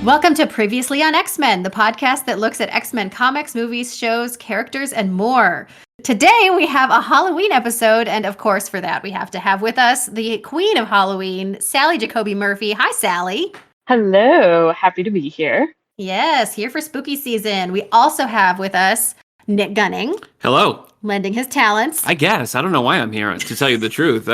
Welcome to Previously on X-Men, the podcast that looks at X-Men comics, movies, shows, characters, and more. Today we have a Halloween episode, and of course for that we have to have with us the queen of Halloween, Sally Jacoby Murphy. Hi, Sally. Hello, happy to be here. Yes, here for spooky season. We also have with us Nick Gunning. Hello. Lending his talents. I guess. I don't know why I'm here, to tell you the truth.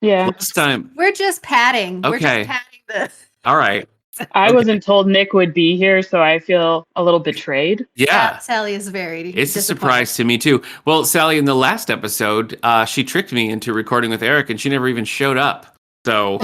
Last time. We're just padding. Okay. We're just padding this. All right. I wasn't told Nick would be here, so I feel a little betrayed. Yeah. Sally is very It's a surprise to me, too. Well, Sally, in the last episode, she tricked me into recording with Eric, and she never even showed up. So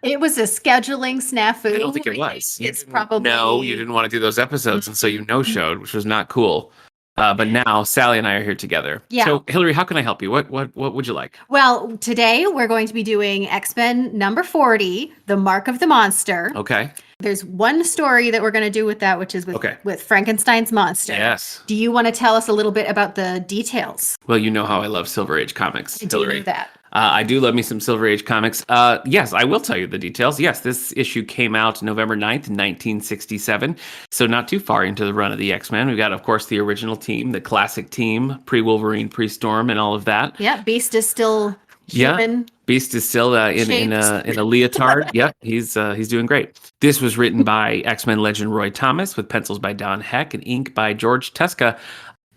it was a scheduling snafu. I don't think it was. It's probably... No, you didn't want to do those episodes, and so you no-showed, which was not cool. But now Sally and I are here together. Yeah. So, Hilary, how can I help you? What would you like? Well, today we're going to be doing X-Men number 40, The Mark of the Monster. Okay. There's one story that we're going to do with that, which is with Frankenstein's monster. Yes. Do you want to tell us a little bit about the details? Well, you know how I love Silver Age comics, Hilary. I do know that. I do love me some Silver Age comics. Yes, I will tell you the details. Yes, this issue came out November 9th, 1967. So not too far into the run of the X-Men. We've got, of course, the original team, the classic team, pre-Wolverine, pre-Storm, and all of that. Yeah, Beast is still human. Yeah, Beast is still in a leotard. Yep, he's doing great. This was written by X-Men legend Roy Thomas with pencils by Don Heck and ink by George Tuska.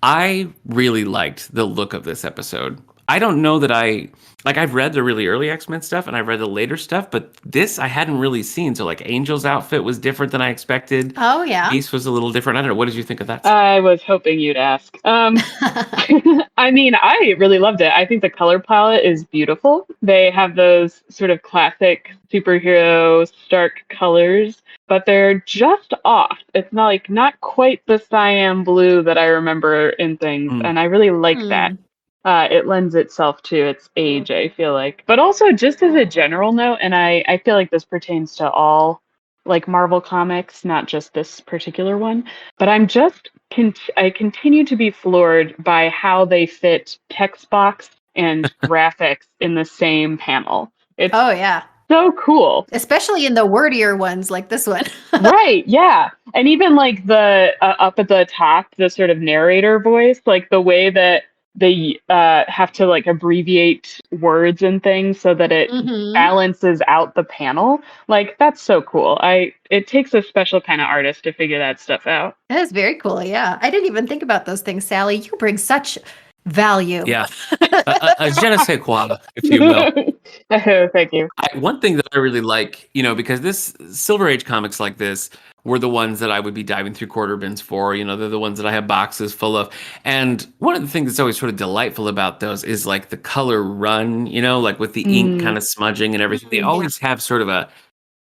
I really liked the look of this episode. I don't know that I've read the really early X-Men stuff and I've read the later stuff, but this I hadn't really seen. So Angel's outfit was different than I expected. Oh, yeah. Beast was a little different. I don't know. What did you think of that? I was hoping you'd ask. I mean, I really loved it. I think the color palette is beautiful. They have those sort of classic superhero stark colors, but they're just off. It's not quite the cyan blue that I remember in things, and I really like that. It lends itself to its age, I feel like. But also, just as a general note, and I feel like this pertains to all Marvel comics, not just this particular one, but I continue to be floored by how they fit text box and graphics in the same panel. It's so cool. Especially in the wordier ones like this one. Right, yeah. And even the up at the top, the sort of narrator voice, the way that they have to abbreviate words and things so that it balances out the panel. That's so cool. It takes a special kind of artist to figure that stuff out. That is very cool. Yeah. I didn't even think about those things, Sally. You bring such value. Yeah. A je ne sais quoi, if you will. Thank you. One thing that I really like, because this Silver Age comics like this were the ones that I would be diving through quarter bins for. They're the ones that I have boxes full of. And one of the things that's always sort of delightful about those is the color run, with the ink kind of smudging and everything. They always have sort of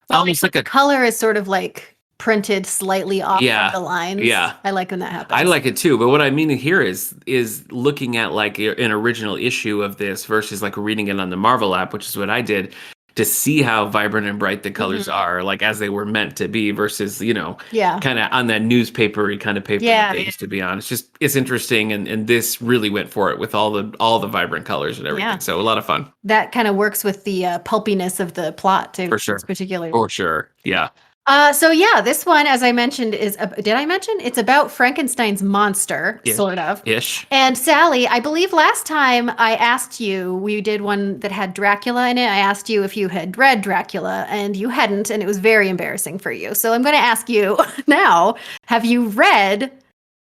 almost like a color is sort of printed slightly off of the lines. Yeah. I like when that happens. I like it too. But what I mean here is looking at an original issue of this versus reading it on the Marvel app, which is what I did, to see how vibrant and bright the colors are, as they were meant to be versus, kind of on that newspapery kind of paper that they used to be on. It's interesting. And this really went for it with all the vibrant colors and everything. Yeah. So a lot of fun. That kind of works with the pulpiness of the plot too. For sure. Particularly. For sure. Yeah. This one, as I mentioned, did I mention? It's about Frankenstein's monster, sort of. Ish. And Sally, I believe last time I asked you, we did one that had Dracula in it. I asked you if you had read Dracula, and you hadn't, and it was very embarrassing for you. So I'm going to ask you now, have you read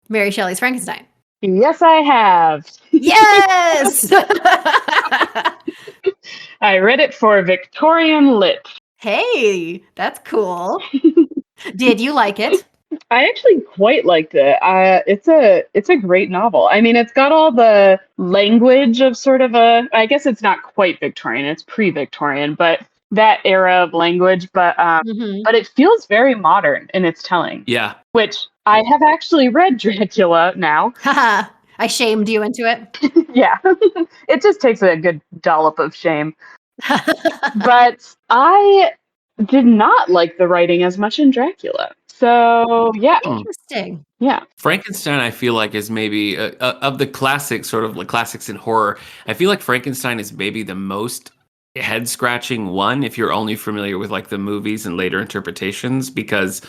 Mary Shelley's Frankenstein? Yes, I have. Yes! I read it for Victorian Lit. Hey, that's cool. Did you like it? I actually quite liked it. It's a great novel. I mean, it's got all the language of sort of I guess it's not quite Victorian, it's pre-Victorian, but that era of language, but it feels very modern in its telling. Yeah. Which I have actually read Dracula now. Haha. I shamed you into it. Yeah. It just takes a good dollop of shame. But I did not like the writing as much in Dracula. So, yeah. Interesting. Yeah. Frankenstein, I feel like, is maybe of the classics, sort of classics in horror. I feel like Frankenstein is maybe the most head scratching one if you're only familiar with like the movies and later interpretations, because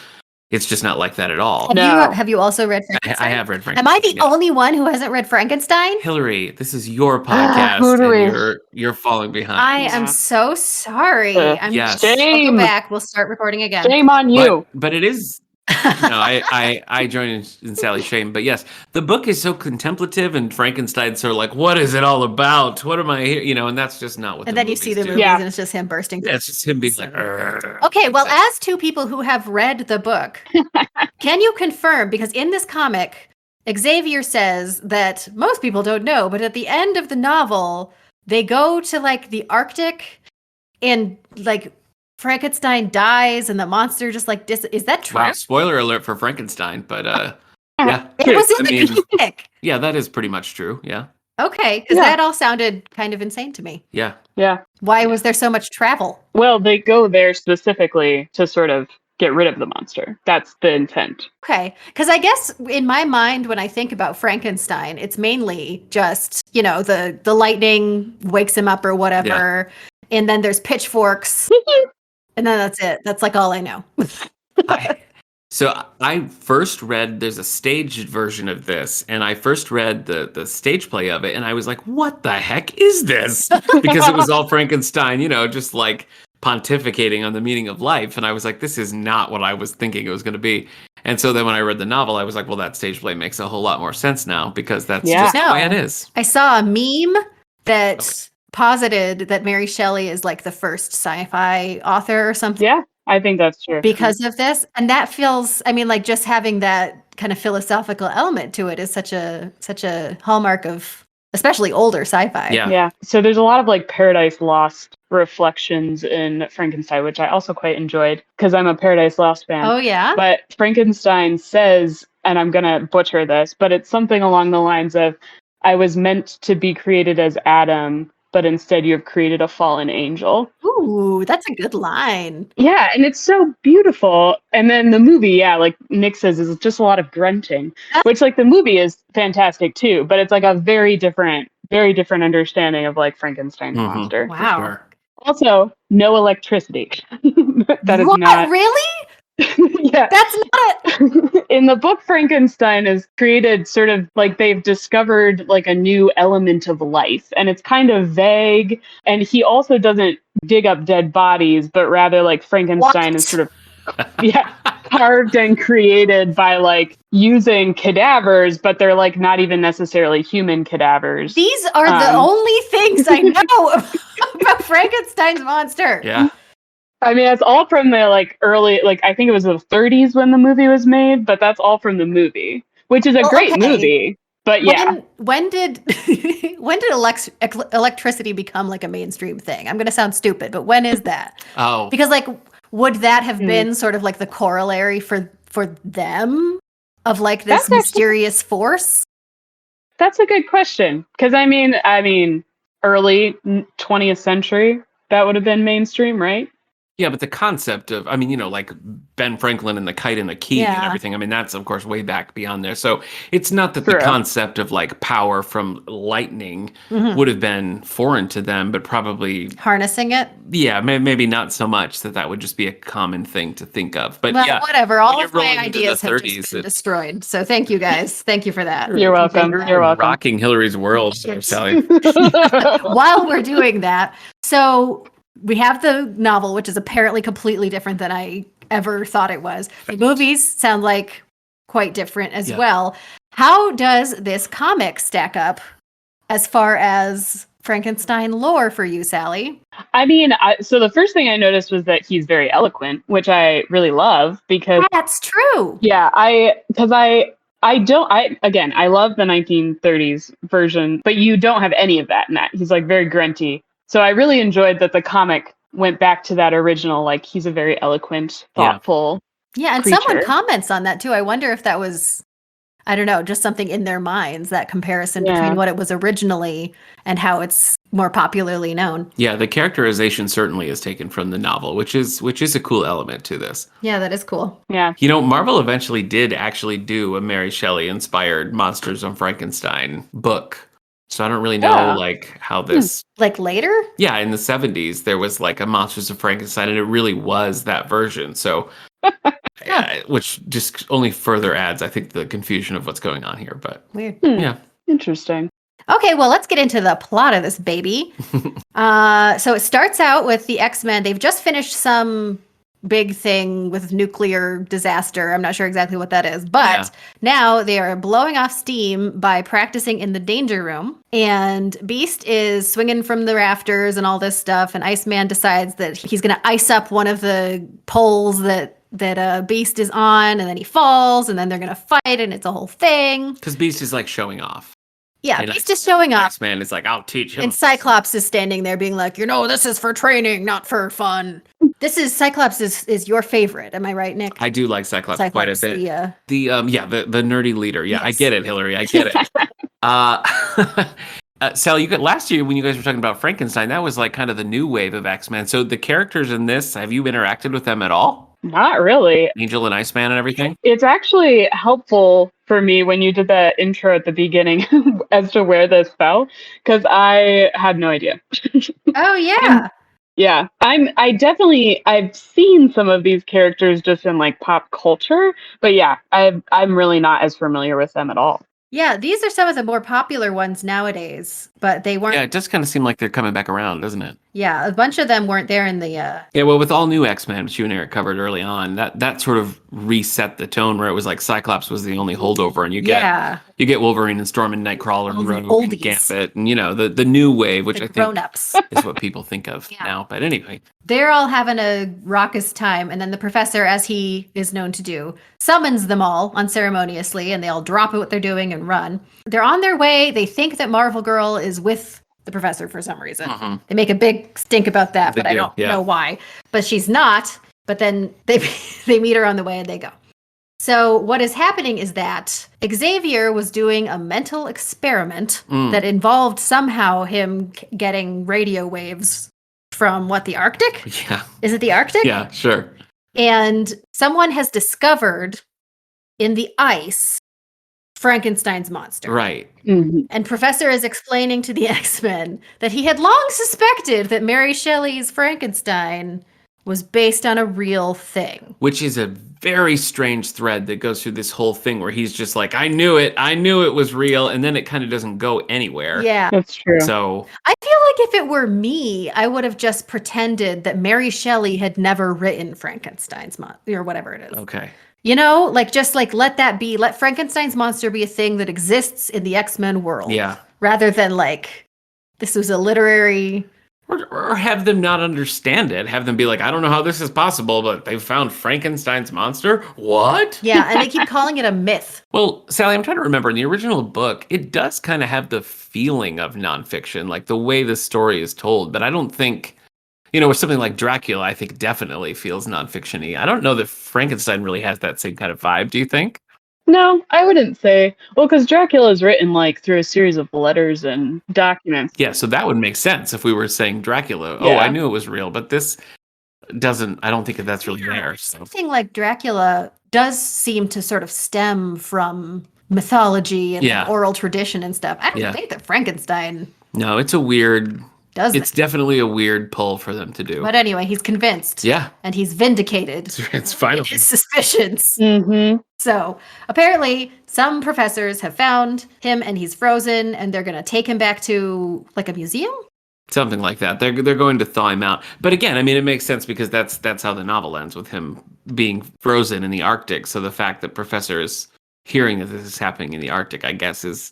it's just not like that at all. Have you also read Frankenstein? I have read Am I Frankenstein. the only one who hasn't read Frankenstein? Hilary, this is your podcast, and you're falling behind. I am so sorry. Yes. I'll go Shame. back. We'll start recording again. Shame on you. But it is. No, I join in Sally's shame. But yes, the book is so contemplative, and Frankenstein's sort of like, what is it all about? What am I here? You know, and that's just not what. And then you see the movies, and it's just him bursting. Yeah, it's just him being like. Argh. Okay, well, as two people who have read the book, can you confirm? Because in this comic, Xavier says that most people don't know, but at the end of the novel, they go to like the Arctic, and like Frankenstein dies, and the monster just like is that true? Wow, spoiler alert for Frankenstein, but yeah, it was in the comic. Yeah, that is pretty much true. Yeah. Okay, because that all sounded kind of insane to me. Yeah. Yeah. Why was there so much travel? Well, they go there specifically to sort of get rid of the monster. That's the intent. Okay, because I guess in my mind, when I think about Frankenstein, it's mainly just, you know, the lightning wakes him up or whatever, and then there's pitchforks, and then that's it. That's like all I know. So I first read, there's a staged version of this, and I first read the stage play of it, and I was like, what the heck is this? Because it was all Frankenstein, you know, just like pontificating on the meaning of life. And I was like, this is not what I was thinking it was going to be. And so then when I read the novel, I was like, well, that stage play makes a whole lot more sense now, because that's just the way it is. I saw a meme that posited that Mary Shelley is like the first sci-fi author or something. Yeah, I think that's true. Because of this. And that feels, I mean, like just having that kind of philosophical element to it is such a hallmark of especially older sci-fi. Yeah. So there's a lot of like Paradise Lost reflections in Frankenstein, which I also quite enjoyed because I'm a Paradise Lost fan. Oh, yeah? But Frankenstein says, and I'm going to butcher this, but it's something along the lines of, I was meant to be created as Adam, but instead you have created a fallen angel. Ooh, that's a good line. Yeah, and it's so beautiful. And then the movie, like Nick says, is just a lot of grunting, which like the movie is fantastic too, but it's like a very different understanding of like Frankenstein's monster. Wow. Sure. Also, no electricity. That is what? not Really? Yeah. That's not In the book, Frankenstein is created sort of like they've discovered like a new element of life, and it's kind of vague. And he also doesn't dig up dead bodies, but rather like Frankenstein is sort of carved and created by like using cadavers, but they're like not even necessarily human cadavers. These are the only things I know about Frankenstein's monster. Yeah. I mean, it's all from the like early, like I think it was the 30s when the movie was made, but that's all from the movie, which is a great movie. But yeah, when did electricity become like a mainstream thing? I'm going to sound stupid, but when is that? Oh, because like would that have been sort of like the corollary for them of like this mysterious force? That's a good question, because I mean, early 20th century that would have been mainstream, right? Yeah, but the concept of, I mean, you know, like Ben Franklin and the kite and the key and everything. I mean, that's, of course, way back beyond there. So it's not that the concept of like power from lightning would have been foreign to them, but probably harnessing it. Yeah, maybe not so much that would just be a common thing to think of. But whatever. All of my ideas have just been destroyed. So thank you guys. Thank you for that. You're welcome. You're welcome. Rocking Hilary's world, Sally. While we're doing that, so we have the novel, which is apparently completely different than I ever thought it was. The movies sound like quite different as well. How does this comic stack up as far as Frankenstein lore for you, Sally? I mean, so the first thing I noticed was that he's very eloquent, which I really love because that's true. Yeah, I love the 1930s version, but you don't have any of that in that. He's like very grunty. So I really enjoyed that the comic went back to that original, like he's a very eloquent, thoughtful and creature. Someone comments on that too. I wonder if that was, I don't know, just something in their minds, that comparison between what it was originally and how it's more popularly known. Yeah, the characterization certainly is taken from the novel, which is a cool element to this. Yeah, that is cool. Yeah. You know, Marvel eventually did actually do a Mary Shelley inspired Monsters of Frankenstein book. So I don't really know Yeah. like how this. Like later? Yeah, in the 70s there was like a Monsters of Frankenstein, and it really was that version. So, which just only further adds, I think, the confusion of what's going on here. But Weird. yeah, Interesting. Okay, well, let's get into the plot of this baby. So it starts out with the X-Men. They've just finished some big thing with nuclear disaster. I'm not sure exactly what that is, but now they are blowing off steam by practicing in the danger room. And Beast is swinging from the rafters and all this stuff. And Iceman decides that he's going to ice up one of the poles that Beast is on, and then he falls, and then they're going to fight, and it's a whole thing. because Beast is like showing off. Yeah, And Beast is showing up. X-Man is like, I'll teach him. And Cyclops is standing there being like, this is for training, not for fun. Cyclops is your favorite. Am I right, Nick? I do like Cyclops quite a bit. The nerdy leader. Yeah, Yes. I get it, Hilary. I get it. Sally, last year when you guys were talking about Frankenstein, that was like kind of the new wave of X-Men. So the characters in this, have you interacted with them at all? Not really. Angel and Iceman and everything? It's actually helpful for me when you did that intro at the beginning as to where this fell, because I had no idea. Oh yeah. Yeah, I've seen some of these characters just in like pop culture, but yeah, I'm really not as familiar with them at all. Yeah, these are some of the more popular ones nowadays, but they weren't. Yeah, it just kind of seemed like they're coming back around, doesn't it? Yeah, a bunch of them weren't there in the. Yeah, well, with all new X-Men, which you and Eric covered early on, that sort of reset the tone where it was like Cyclops was the only holdover, and you get Wolverine and Storm and Nightcrawler and Rogue and Gambit, and the new wave, which I think grown-ups is what people think of now. But anyway, they're all having a raucous time, and then the professor, as he is known to do, summons them all unceremoniously, and they all drop what they're doing and run. They're on their way. They think that Marvel Girl is with the professor for some reason. Mm-hmm. They make a big stink about that, but I don't know why. But she's not. But then they meet her on the way and they go. So what is happening is that Xavier was doing a mental experiment that involved somehow him getting radio waves from the Arctic? Yeah. Is it the Arctic? Yeah, sure. And someone has discovered in the ice Frankenstein's monster. Right. Mm-hmm. And Professor is explaining to the X-Men that he had long suspected that Mary Shelley's Frankenstein was based on a real thing. Which is a very strange thread that goes through this whole thing where he's just like, I knew it was real, and then it kind of doesn't go anywhere. Yeah. That's true. So I feel like if it were me, I would have just pretended that Mary Shelley had never written Frankenstein's monster or whatever it is. okay. Let that be. Let Frankenstein's monster be a thing that exists in the X-Men world. Yeah. Rather than this was a literary. Or have them not understand it. Have them be like, I don't know how this is possible, but they found Frankenstein's monster? What? Yeah, and they keep calling it a myth. Well, Sally, I'm trying to remember. In the original book, it does kind of have the feeling of nonfiction, like the way the story is told. But I don't think, with something like Dracula, I think definitely feels nonfiction-y. I don't know that Frankenstein really has that same kind of vibe. Do you think? No, I wouldn't say. Well, because Dracula is written through a series of letters and documents. Yeah, so that would make sense if we were saying Dracula. Yeah. Oh, I knew it was real, but this doesn't. I don't think that's really there. So. Something like Dracula does seem to sort of stem from mythology and oral tradition and stuff. I don't think that Frankenstein. No, it's a weird. It's that. Definitely a weird pull for them to do. But anyway, he's convinced. Yeah. And he's vindicated. It's finally his suspicions. Mm-hmm. So apparently some professors have found him and he's frozen and they're going to take him back to a museum? Something like that. They're going to thaw him out. But again, I mean, it makes sense because that's how the novel ends, with him being frozen in the Arctic. So the fact that Professor is hearing that this is happening in the Arctic, I guess, is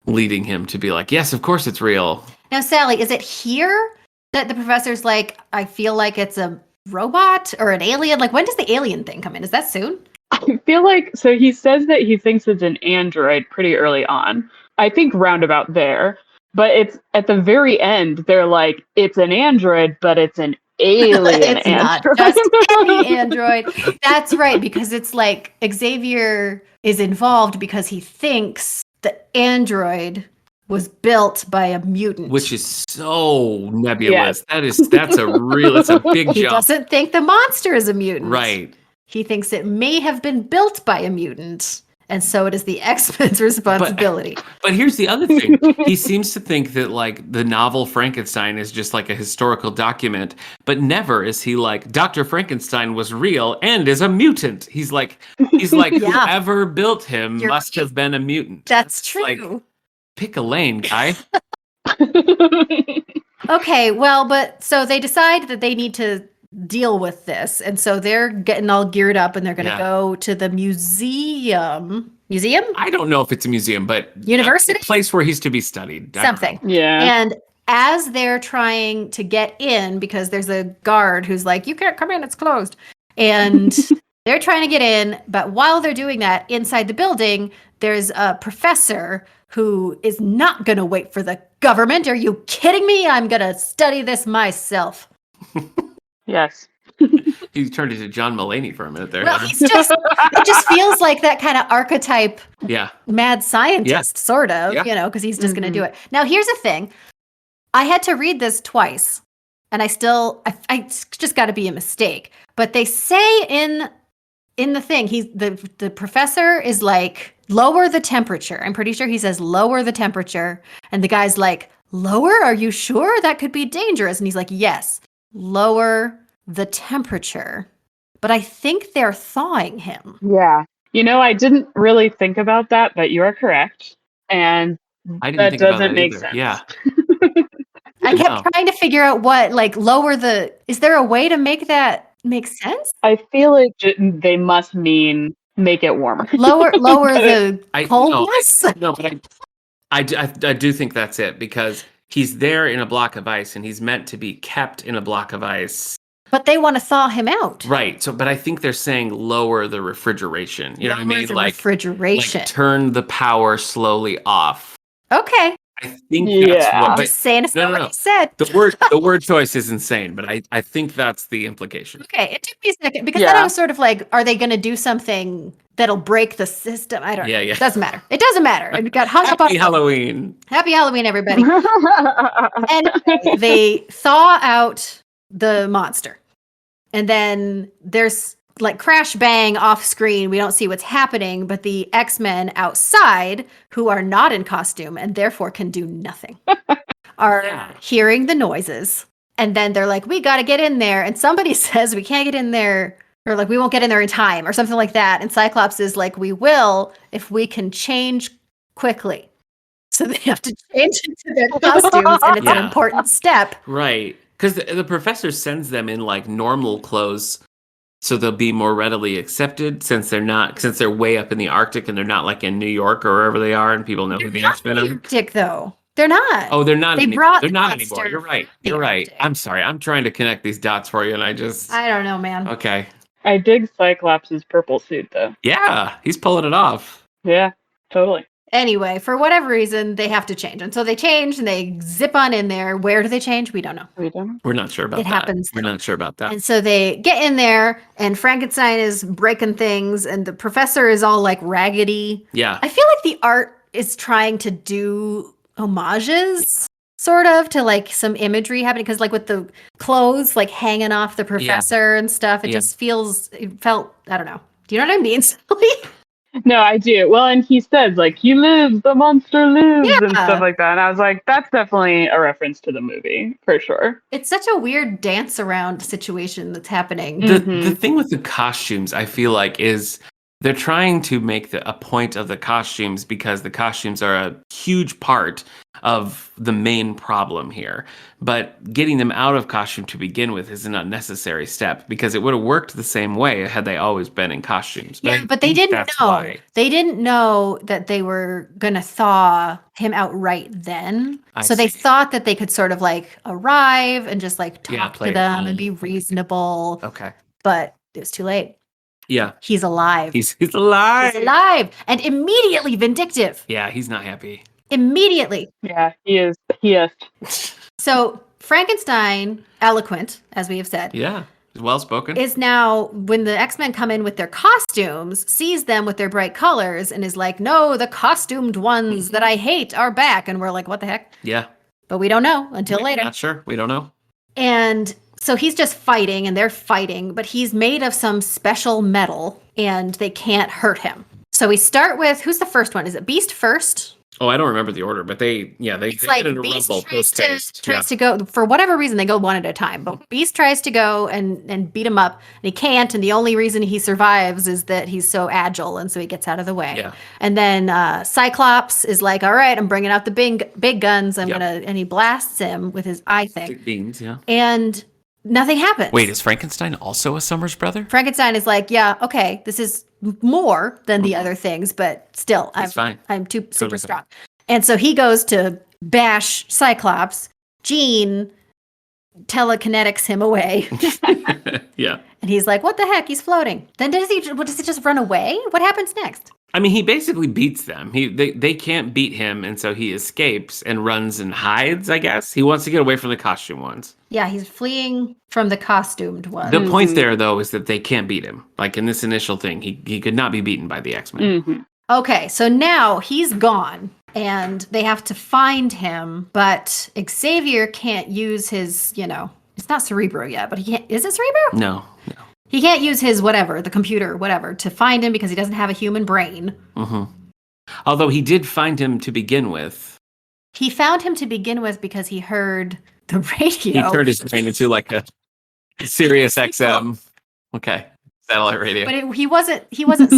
leading him to be like, yes, of course it's real. Now, Sally, is it here that the professor's like, I feel like it's a robot or an alien? When does the alien thing come in? Is that soon? I feel so he says that he thinks it's an android pretty early on. I think roundabout there. But it's at the very end, they're like, it's an android, but it's an alien it's android. Not just any android. That's right, because it's Xavier is involved because he thinks the android was built by a mutant. Which is so nebulous. Yeah. That's a big jump. He doesn't think the monster is a mutant. Right. He thinks it may have been built by a mutant. And so it is the X-Men's responsibility. But here's the other thing. He seems to think that like the novel Frankenstein is just like a historical document, but never is he like Dr. Frankenstein was real and is a mutant. He's like Yeah. whoever built him You're must have been a mutant. That's It's true. like, pick a lane, guy. Okay, well, but so they decide that they need to deal with this. And so they're getting all geared up and they're going to go to the museum. Museum? I don't know if it's a museum, but University? a place where he's to be studied. I don't Something. know. Yeah. And as they're trying to get in, because there's a guard who's like, you can't come in, it's closed. And they're trying to get in. But while they're doing that, inside the building, there's a professor who is not going to wait for the government. Are you kidding me? I'm going to study this myself. Yes. He turned into John Mulaney for a minute there. Well, it just feels like that kind of archetype Yeah. mad scientist, sort of, Yeah. you know, because he's just going to do it. Now, here's the thing. I had to read this twice, and I it's just got to be a mistake. But they say in the thing, the professor is like, lower the temperature. I'm pretty sure he says, lower the temperature. And the guy's like, lower? Are you sure? That could be dangerous. And he's like, yes, lower the temperature. But I think they're thawing him. Yeah. I didn't really think about that, but you are correct. And I didn't that think about doesn't that make either. sense. Yeah. I kept trying to figure out is there a way to make that make sense? I feel like they must mean make it warmer. Lower the coldness? No, but I do think that's it, because he's there in a block of ice and he's meant to be kept in a block of ice. But they want to thaw him out. Right. So, but I think they're saying lower the refrigeration. You know what I mean? The Like refrigeration. turn the power slowly off. Okay. I think that's Yeah. what. I'm But just saying it's not what no. he said. The word choice is insane, but I think that's the implication. Okay, it took me a second because then I was sort of like, are they going to do something that'll break the system? I don't know. Yeah. It doesn't matter. It doesn't matter. It got hung up on Happy Halloween. Happy Halloween, everybody. And they thaw out the monster. And then there's like crash bang off screen. We don't see what's happening, but the X-Men outside, who are not in costume and therefore can do nothing, are hearing the noises. And then they're like, we got to get in there. And somebody says we can't get in there, or like we won't get in there in time or something like that. And Cyclops is like, we will if we can change quickly. So they have to change into their costumes, and it's an important step. Right. Because the professor sends them in like normal clothes so they'll be more readily accepted, since they're way up in the Arctic and they're not like in New York or wherever they are and people know who the X-Men are. Arctic, though. They're not. Oh, they're not. They're not not anymore. You're right. You're right. I'm sorry. I'm trying to connect these dots for you, and I don't know, man. Okay. I dig Cyclops' purple suit, though. Yeah, he's pulling it off. Yeah, totally. Anyway, for whatever reason, they have to change. And so they change and they zip on in there. Where do they change? We don't know. We're not sure about that. It happens. We're not sure about that. And so they get in there, and Frankenstein is breaking things, and the professor is all like raggedy. Yeah. I feel like the art is trying to do homages, sort of, to like some imagery happening. Because like with the clothes like hanging off the professor and stuff, it felt, I don't know. Do you know what I mean, Sally? No, I do. Well, and he says, like, he lives, the monster lives, and stuff like that. And I was like, that's definitely a reference to the movie, for sure. It's such a weird dance around situation that's happening. The thing with the costumes, I feel like, is they're trying to make a point of the costumes, because the costumes are a huge part of the main problem here. But getting them out of costume to begin with is an unnecessary step, because it would have worked the same way had they always been in costumes. But they didn't know. Why. They didn't know that they were going to thaw him out right then. So they thought that they could sort of like arrive and just like talk to them and be reasonable. Okay. But it was too late. Yeah. He's alive. He's alive. He's alive. And immediately vindictive. Yeah, he's not happy. Immediately. Yeah, he is. He is. So Frankenstein, eloquent, as we have said. Yeah, he's well-spoken. Is now, when the X-Men come in with their costumes, sees them with their bright colors and is like, no, the costumed ones that I hate are back. And we're like, what the heck? Yeah. But we don't know until later. Not sure. We don't know. And so he's just fighting, and they're fighting, but he's made of some special metal and they can't hurt him. So we start with, who's the first one? Is it Beast first? Oh, I don't remember the order, but they It's get in a Beast rumble tries post haste. to go, for whatever reason, they go one at a time. But Beast tries to go and beat him up, and he can't. And the only reason he survives is that he's so agile, and so he gets out of the way. Yeah. And then Cyclops is like, all right, I'm bringing out the big guns. Yep. And he blasts him with his eye thing. Big beans, yeah. And nothing happens. Wait, is Frankenstein also a Summers brother? Frankenstein is like, yeah, okay, this is more than the other things, but still, It's fine. I'm super Totally strong. And so he goes to bash Cyclops. Jean telekinetics him away. Yeah. And he's like, what the heck? He's floating. Then does he just run away? What happens next? I mean, he basically beats them. They can't beat him, and so he escapes and runs and hides, I guess. He wants to get away from the costume ones. Yeah, he's fleeing from the costumed one. The point there, though, is that they can't beat him. Like in this initial thing, he could not be beaten by the X-Men. Mm-hmm. Okay, so now he's gone. And they have to find him, but Xavier can't use his, it's not Cerebro yet, but he can't. Is it Cerebro? No. He can't use his whatever, the computer, whatever, to find him because he doesn't have a human brain. Mm-hmm. Although he did find him to begin with. He found him to begin with because he heard the radio. He turned his brain into like a Sirius XM. Okay. Satellite radio. But he wasn't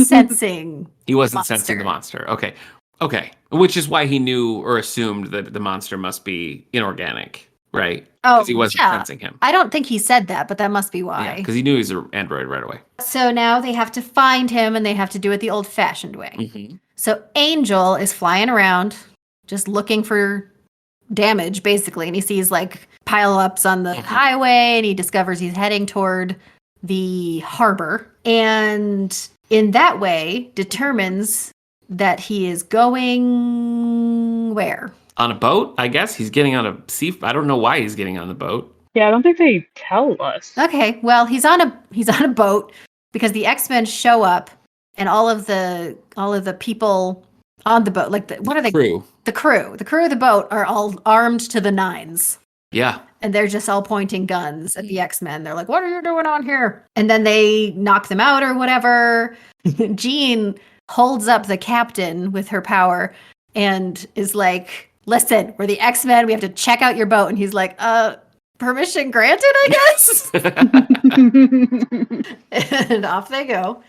sensing. He wasn't monster. sensing the monster. Okay. Which is why he knew or assumed that the monster must be inorganic, right? Oh, Because he wasn't sensing him. I don't think he said that, but that must be why. Yeah, because he knew he was an android right away. So now they have to find him, and they have to do it the old-fashioned way. Mm-hmm. So Angel is flying around, just looking for damage, basically, and he sees like pile-ups on the highway, and he discovers he's heading toward the harbor, and in that way determines that he is going where? On a boat, I guess. He's getting on a sea. I don't know why he's getting on the boat. Yeah, I don't think they tell us. Okay, well, he's on a boat because the X-Men show up, and all of the people on the boat, like what are they? Crew. The crew of the boat are all armed to the nines. Yeah. And they're just all pointing guns at the X-Men. They're like, what are you doing on here? And then they knock them out or whatever. Jean holds up the captain with her power and is like, listen, we're the X-Men. We have to check out your boat. And he's like, permission granted, I guess. And off they go.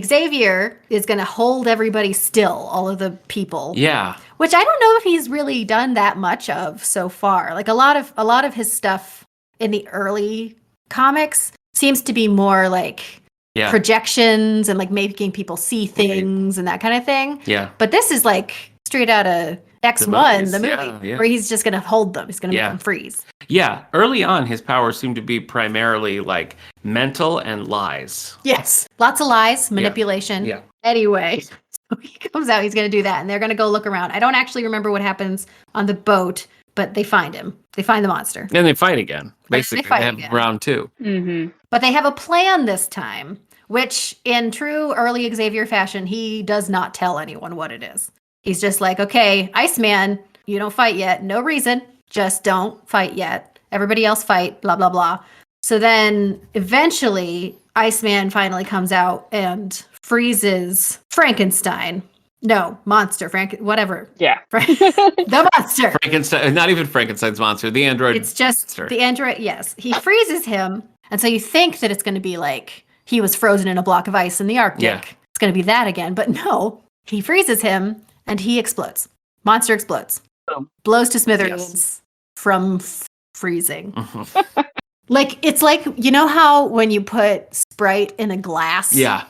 Xavier is going to hold everybody still, all of the people. Yeah. Which I don't know if he's really done that much of so far. Like a lot of his stuff in the early comics seems to be more like projections and like making people see things and that kind of thing. Yeah. But this is like straight out of X1, the movie, where he's just going to hold them. He's going to make them freeze. Yeah. Early on, his powers seem to be primarily like mental and lies. Yes. Lots of lies, manipulation. Yeah. Anyway, so he comes out, he's going to do that, and they're going to go look around. I don't actually remember what happens on the boat, but they find him. They find the monster. And they fight again. Basically, they have again. round 2. Mm-hmm. But they have a plan this time, which in true early Xavier fashion, he does not tell anyone what it is. He's just like, okay, Iceman, you don't fight yet. No reason. Just don't fight yet. Everybody else fight, blah, blah, blah. So then eventually Iceman finally comes out and freezes Frankenstein. No, monster, whatever. Yeah. The monster. Frankenstein, not even Frankenstein's monster, the android. It's just monster. the android, yes. He freezes him. And so you think that it's going to be like he was frozen in a block of ice in the Arctic. Yeah. It's going to be that again. But no, he freezes him and he explodes. Monster explodes. Boom. Blows to smithereens from freezing. Like, it's like, you know how when you put Sprite in a glass Yeah.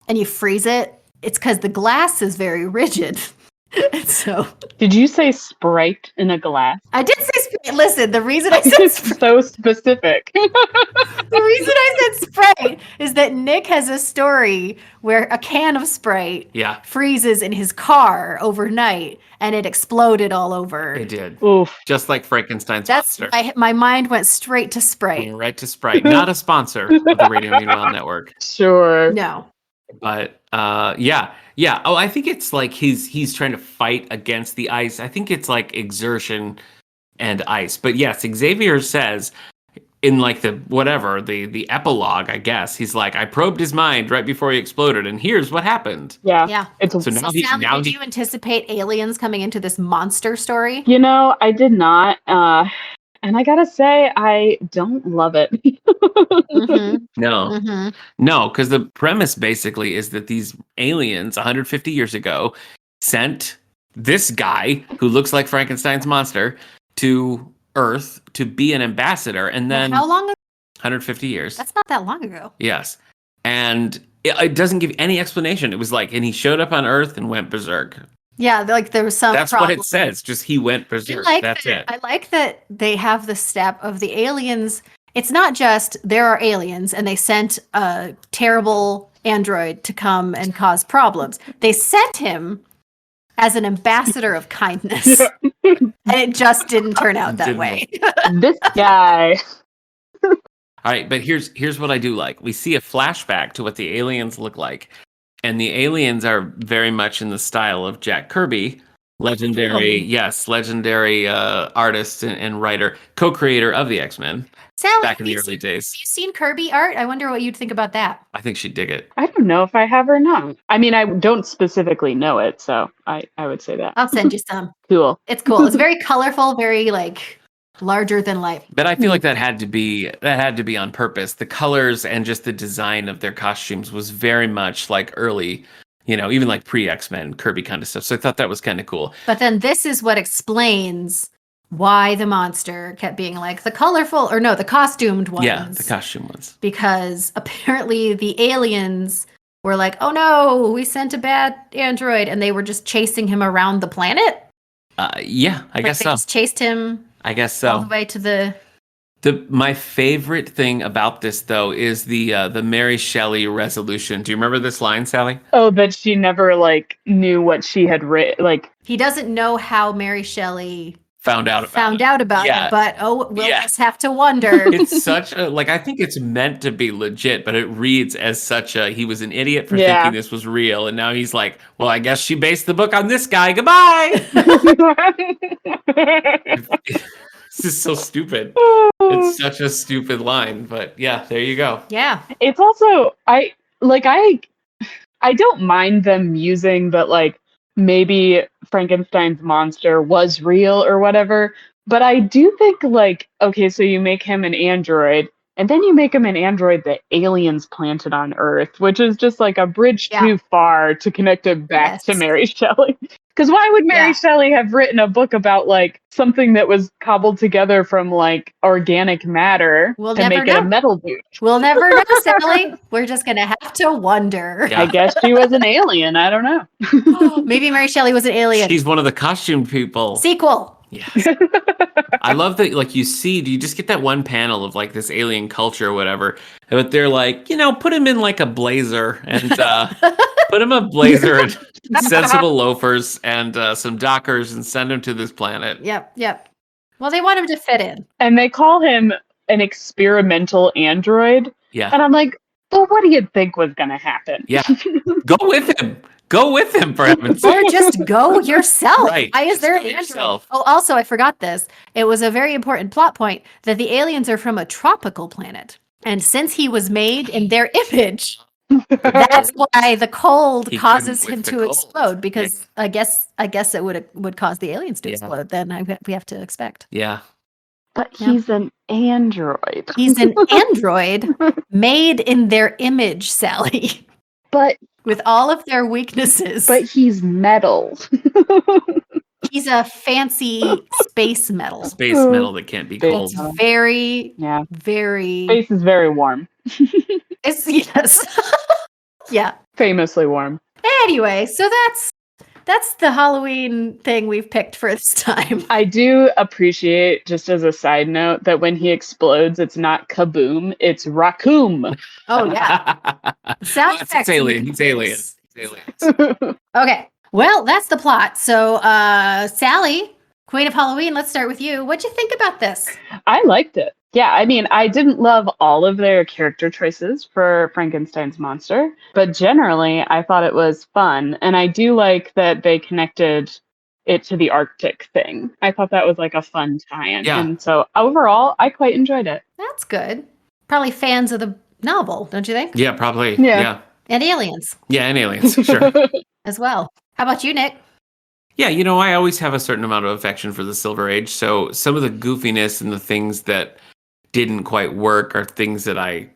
and you freeze it? It's because the glass is very rigid. And so Did you say Sprite in a glass? I did say Sprite. Listen, the reason I said It's Sprite. so specific. The reason I said Sprite is that Nick has a story where a can of Sprite Yeah. freezes in his car overnight and it exploded all over. It did. Oof. Just like Frankenstein's That's monster. my mind went straight to Sprite. Right to Sprite. Not a sponsor of the Radio Meanwhile Network. Sure. No. But yeah. Oh, I think it's like he's trying to fight against the ice. I think it's like exertion and ice. But yes, Xavier says in like the epilogue, I guess, he's like, I probed his mind right before he exploded, and here's what happened. Yeah. It's So now Sally, did you anticipate aliens coming into this monster story? I did not. And I gotta say, I don't love it. Mm-hmm. No, Mm-hmm. no, because the premise basically is that these aliens 150 years ago sent this guy who looks like Frankenstein's monster to Earth to be an ambassador, and then How long ago? 150 years. That's not that long ago. Yes. And it doesn't give any explanation. It was like, and he showed up on Earth and went berserk. Yeah, like there was some That's problem. what it says. Just he went berserk. That's it. I like that they have the step of the aliens. It's not just there are aliens and they sent a terrible android to come and cause problems. They sent him as an ambassador of kindness. And it just didn't turn out that way. This guy. All right, but here's what I do like. We see a flashback to what the aliens look like. And the aliens are very much in the style of Jack Kirby, legendary artist and writer, co-creator of the X-Men Sally, back in the early days. Have you seen Kirby art? I wonder what you'd think about that. I think she'd dig it. I don't know if I have or not. I mean, I don't specifically know it, so I would say that. I'll send you some. Cool. It's cool. It's very colorful, very like larger than life. But I feel like that had to be on purpose. The colors and just the design of their costumes was very much like early, even like pre-X-Men Kirby kind of stuff. So I thought that was kind of cool. But then this is what explains why the monster kept being like the costumed ones. Yeah, the costume ones. Because apparently the aliens were like, oh no, we sent a bad android, and they were just chasing him around the planet. Yeah, I guess they so. Just chased him. I guess so. All the way to the. My favorite thing about this though is the Mary Shelley resolution. Do you remember this line, Sally? Oh, that she never knew what she had written. He doesn't know how Mary Shelley found out about it, but we'll just have to wonder. It's such a I think it's meant to be legit, but it reads as such a he was an idiot for thinking this was real, and now he's like, well, I guess she based the book on this guy. Goodbye. This is so stupid. It's such a stupid line, but yeah, there you go. Yeah. It's also I don't mind them using that maybe Frankenstein's monster was real or whatever, but I do think okay, so you make him an android and then you make him an android that aliens planted on Earth, which is just a bridge too far to connect it back to Mary Shelley. Because why would Mary Shelley have written a book about something that was cobbled together from organic matter to make it a metal dude? We'll never know, Sally. We're just gonna have to wonder. Yeah. I guess she was an alien. I don't know. Maybe Mary Shelley was an alien. She's one of the costume people. Sequel. Yes. I love that you just get that one panel of this alien culture or whatever, but they're put him in a blazer and put him a blazer and sensible loafers and some Dockers and send him to this planet. Yep. Well, they want him to fit in. And they call him an experimental android. Yeah. And I'm like, well, what do you think was going to happen? Yeah. Go with him. Go with him, for heaven's sake. Or just go yourself. Right. Why is there an android? Oh, also, I forgot this. It was a very important plot point that the aliens are from a tropical planet. And since he was made in their image, that's why the cold causes him to explode. Because I guess it would cause the aliens to explode. Then we have to expect. Yeah. But he's an android. He's an android made in their image, Sally. But with all of their weaknesses. But he's metal. He's a fancy space metal. Space metal that can't be cold. It's very. Space is very warm. Yes. Yeah. Famously warm. Anyway, so that's the Halloween thing we've picked for this time. I do appreciate, just as a side note, that when he explodes, it's not kaboom, it's raccoon. Oh, yeah. Sound effects. It's alien. He's aliens. Okay. Well, that's the plot. So, Sally, Queen of Halloween, let's start with you. What'd you think about this? I liked it. Yeah, I mean, I didn't love all of their character choices for Frankenstein's monster, but generally I thought it was fun. And I do like that they connected it to the Arctic thing. I thought that was like a fun tie-in. Yeah. And so overall, I quite enjoyed it. That's good. Probably fans of the novel, don't you think? Yeah, probably. Yeah. Yeah. And aliens Yeah, and aliens, sure. as well. How about you, Nick? Yeah, you know, I always have a certain amount of affection for the Silver Age. So some of the goofiness and the things that didn't quite work are things that I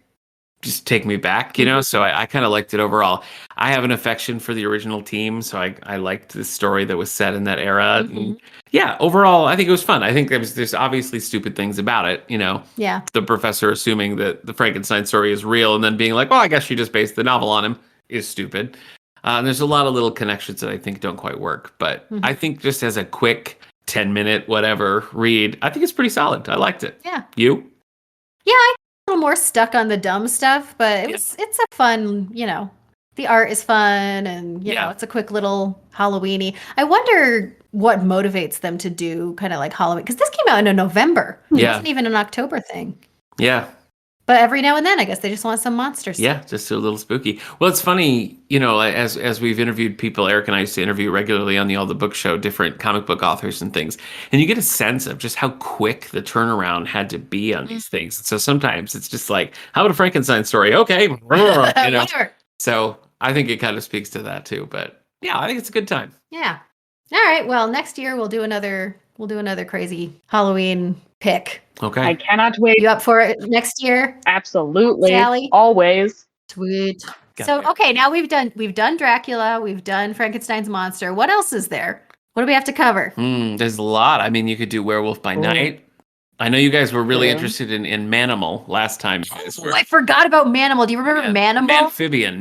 just take me back, you know? So I kind of liked it overall. I have an affection for the original team. So I liked the story that was set in that era. And yeah, overall, I think it was fun. I think there's obviously stupid things about it, you know? Yeah. The professor assuming that the Frankenstein story is real and then being like, well, I guess she just based the novel on him is stupid. And there's a lot of little connections that I think don't quite work. But I think just as a quick 10-minute whatever read, I think it's pretty solid. I liked it. Yeah. You? Yeah, I'm a little more stuck on the dumb stuff, but it's a fun, you know, the art is fun and, you know, it's a quick little Halloween-y. I wonder what motivates them to do kind of like Halloween, because this came out in November. It wasn't even an October thing. Yeah. But every now and then, I guess they just want some monsters. Yeah, just a little spooky. Well, it's funny, you know, as we've interviewed people, Eric and I used to interview regularly on the All the Book Show, different comic book authors and things, and you get a sense of just how quick the turnaround had to be on these things. So sometimes it's just like, how about a Frankenstein story? Okay, you know. So I think it kind of speaks to that too. But yeah, I think it's a good time. Yeah. All right. Well, next year we'll do another crazy Halloween pick. Okay. I cannot wait. You up for it next year? Absolutely. Sally? Always. Sweet. Got So it. okay, now we've done Dracula, we've done Frankenstein's monster. What else is there? What do we have to cover? There's a lot. I mean, you could do Werewolf by Night. I know you guys were really interested in Manimal last time. Oh, I forgot about Manimal. Do you remember Manimal? Manphibian.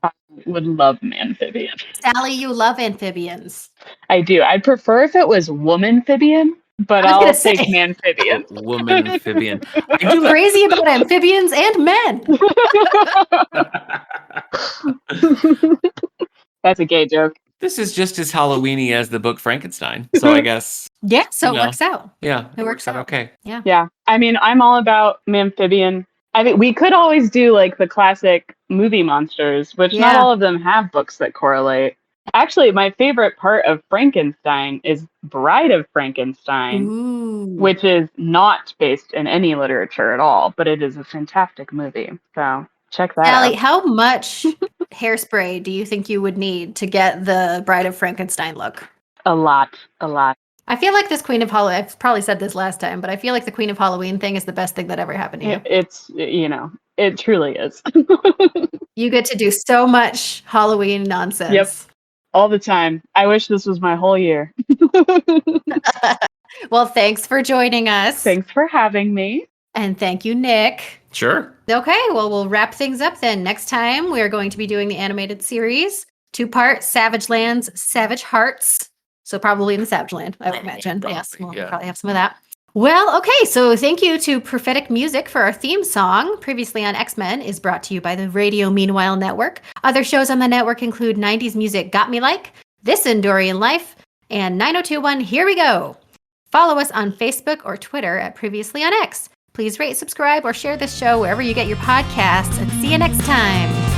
I would love Manphibian. Sally, you love amphibians. I do. I'd prefer if it was Womanphibian, but I I'll was gonna take say. Manphibian. Woman amphibian. I'm crazy about amphibians and men. That's a gay joke. This is just as Halloween-y as the book Frankenstein. So I guess, Yeah, so You it know. works out. yeah, It works out. okay. Yeah. I mean, I'm all about Manphibian. I mean, we could always do like the classic movie monsters, which not Yeah. all of them have books that correlate. Actually, my favorite part of Frankenstein is Bride of Frankenstein, Ooh. which is not based in any literature at all, but it is a fantastic movie. So check that Sally, out. how much hairspray do you think you would need to get the Bride of Frankenstein look? A lot. I feel like this Queen of Halloween, I've probably said this last time, but I feel like the Queen of Halloween thing is the best thing that ever happened to you. It's, you know, it truly is. You get to do so much Halloween nonsense. Yep. All the time. I wish this was my whole year. Well, thanks for joining us. Thanks for having me. And thank you, Nick. Sure. Okay, well, we'll wrap things up then. Next time, we are going to be doing the animated series, 2-part Savage Lands, Savage Hearts. So probably in the Savage Land, I would imagine. Yes, we'll probably have some of that. Well, okay, so thank you to Prophetic Music for our theme song. Previously on X-Men is brought to you by the Radio Meanwhile Network. Other shows on the network include 90s Music Got Me Like, This Endorian Life, and 9021 Here We Go. Follow us on Facebook or Twitter at Previously on X. Please rate, subscribe, or share this show wherever you get your podcasts, and see you next time.